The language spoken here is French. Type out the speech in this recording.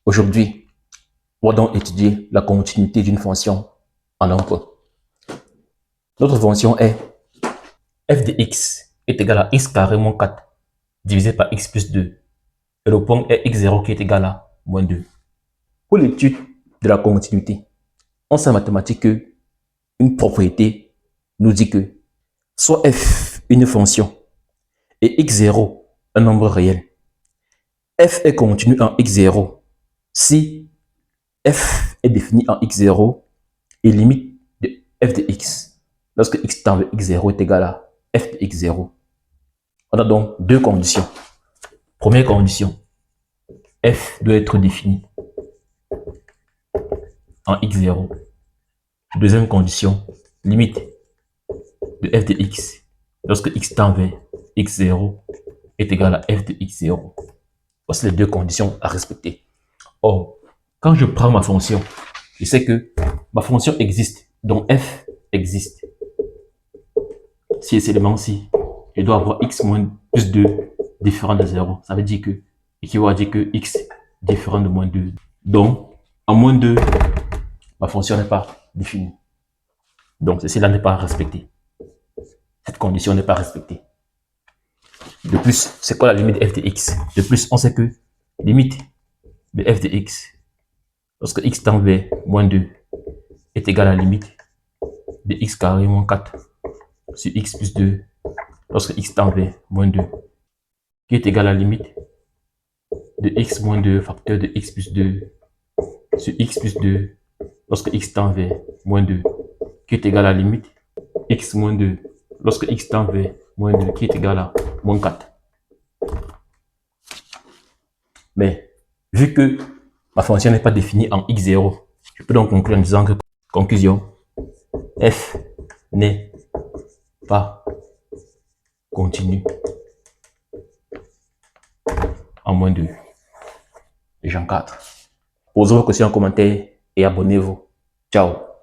Aujourd'hui, on va donc étudier la continuité d'une fonction en nombre. Notre fonction est f de x est égal à x carré moins 4 divisé par x plus 2. Et le point est x0 qui est égal à moins 2. Pour l'étude de la continuité, on sait en mathématiques qu'une propriété nous dit que soit f une fonction et x0 un nombre réel, f est continu en x0 si f est défini en x0 et limite de f de x lorsque x tend vers x0 est égal à f de x0. On a donc deux conditions. Première condition, f doit être défini en x0. Deuxième condition, limite de f de x lorsque x tend vers x0 est égal à f de x0. Voici les deux conditions à respecter. Or, quand je prends ma fonction, je sais que ma fonction existe, donc f existe. Si cet élément-ci, je dois avoir x moins plus 2 différent de 0. Ça veut dire que, équivaut à dire que x différent de moins 2. Donc, en moins 2, ma fonction n'est pas définie. Donc, ceci-là n'est pas respecté. Cette condition n'est pas respectée. De plus, c'est quoi la limite de f de x? De plus, on sait que limite de f de x, lorsque x tend vers moins 2, est égal à la limite de x carré moins 4 sur x plus 2, lorsque x tend vers moins 2, qui est égal à la limite de x moins 2 facteur de x plus 2 sur x plus 2, lorsque x tend vers moins 2, qui est égal à la limite x moins 2 lorsque x tend vers moins 2, qui est égal à moins 4. Mais vu que ma fonction n'est pas définie en x0, je peux donc conclure en disant que, conclusion, f n'est pas continu en moins 2. Et j'encadre. Posez vos questions en commentaire et abonnez-vous. Ciao.